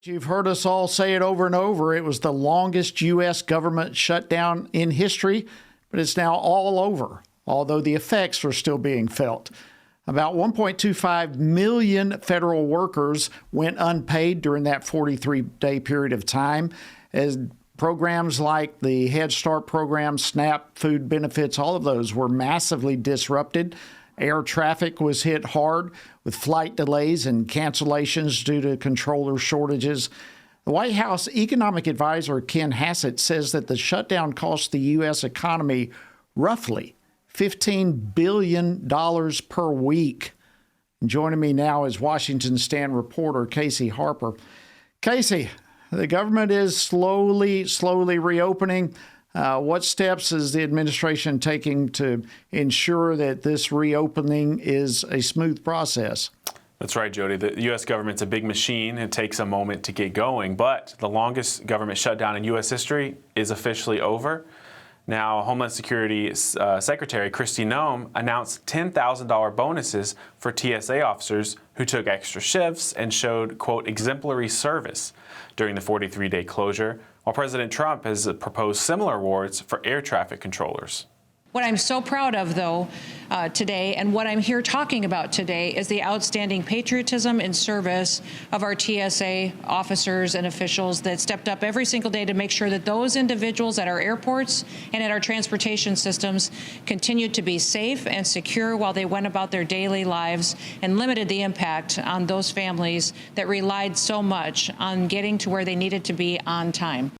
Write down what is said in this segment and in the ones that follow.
You've heard us all say it over and over. It was the longest U.S. government shutdown in history, but it's now all over, although the effects are still being felt. About 1.25 million federal workers went unpaid during that 43-day period of time, as programs like the Head Start program, SNAP, food benefits, all of those were massively disrupted. Air traffic was hit hard with flight delays and cancellations due to controller shortages. The White House economic advisor Ken Hassett says that the shutdown cost the U.S. economy roughly $15 billion per week. And joining me now is Washington Stand reporter Casey Harper. Casey, the government is slowly reopening. What steps is the administration taking to ensure that this reopening is a smooth process? That's right, Jody. The U.S. government's a big machine. It takes a moment to get going, but the longest government shutdown in U.S. history is officially over. Now, Homeland Security Secretary Kristi Noem announced $10,000 bonuses for TSA officers who took extra shifts and showed, quote, exemplary service during the 43-day closure, while President Trump has proposed similar awards for air traffic controllers. What I'm so proud of, though, today, and what I'm here talking about today, is the outstanding patriotism and service of our TSA officers and officials that stepped up every single day to make sure that those individuals at our airports and at our transportation systems continued to be safe and secure while they went about their daily lives, and limited the impact on those families that relied so much on getting to where they needed to be on time.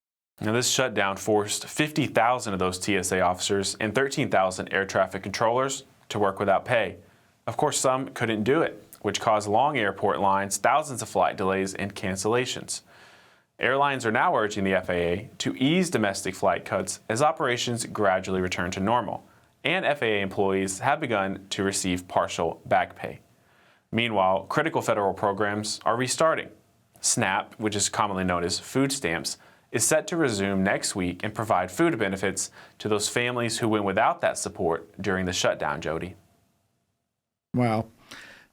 Now, this shutdown forced 50,000 of those TSA officers and 13,000 air traffic controllers to work without pay. Of course, some couldn't do it, which caused long airport lines, thousands of flight delays, and cancellations. Airlines are now urging the FAA to ease domestic flight cuts as operations gradually return to normal, and FAA employees have begun to receive partial back pay. Meanwhile, critical federal programs are restarting. SNAP, which is commonly known as food stamps, is set to resume next week and provide food benefits to those families who went without that support during the shutdown, Jody. Wow.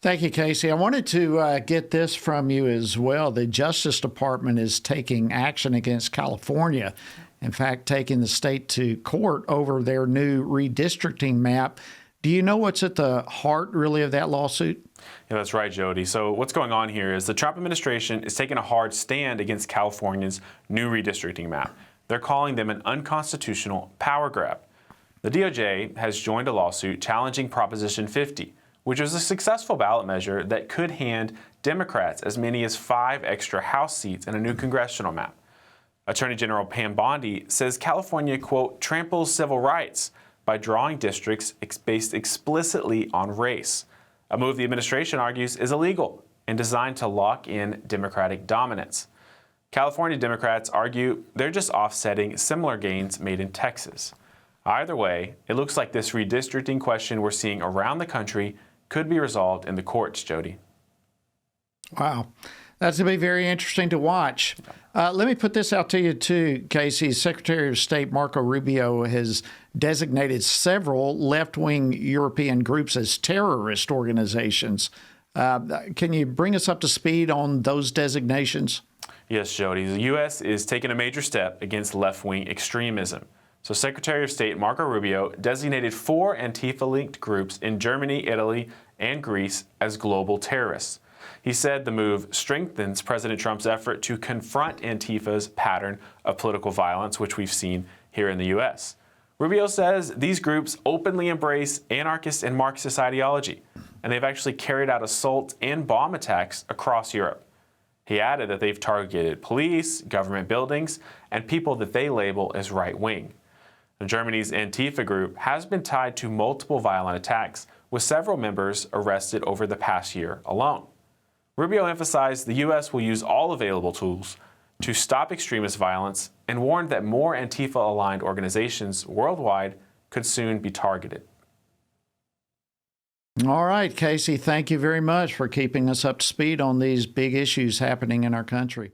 Thank you, Casey. I wanted to get this from you as well. The Justice Department is taking action against California, in fact, taking the state to court over their new redistricting map. Do you know what's at the heart, really, of that lawsuit? Yeah, that's right, Jody. So what's going on here is the Trump administration is taking a hard stand against California's new redistricting map. They're calling them an unconstitutional power grab. The DOJ has joined a lawsuit challenging Proposition 50, which was a successful ballot measure that could hand Democrats as many as 5 extra House seats in a new congressional map. Attorney General Pam Bondi says California, quote, tramples civil rights by drawing districts based explicitly on race. A move the administration argues is illegal and designed to lock in Democratic dominance. California Democrats argue they're just offsetting similar gains made in Texas. Either way, it looks like this redistricting question we're seeing around the country could be resolved in the courts, Jody. Wow. That's going to be very interesting to watch. Let me put this out to you, too, Casey. Secretary of State Marco Rubio has designated several left-wing European groups as terrorist organizations. Can you bring us up to speed on those designations? Yes, Jody. The U.S. is taking a major step against left-wing extremism. So Secretary of State Marco Rubio designated 4 Antifa-linked groups in Germany, Italy, and Greece as global terrorists. He said the move strengthens President Trump's effort to confront Antifa's pattern of political violence, which we've seen here in the U.S. Rubio says these groups openly embrace anarchist and Marxist ideology, and they've actually carried out assaults and bomb attacks across Europe. He added that they've targeted police, government buildings, and people that they label as right-wing. Germany's Antifa group has been tied to multiple violent attacks, with several members arrested over the past year alone. Rubio emphasized the U.S. will use all available tools to stop extremist violence and warned that more Antifa-aligned organizations worldwide could soon be targeted. All right, Casey, thank you very much for keeping us up to speed on these big issues happening in our country.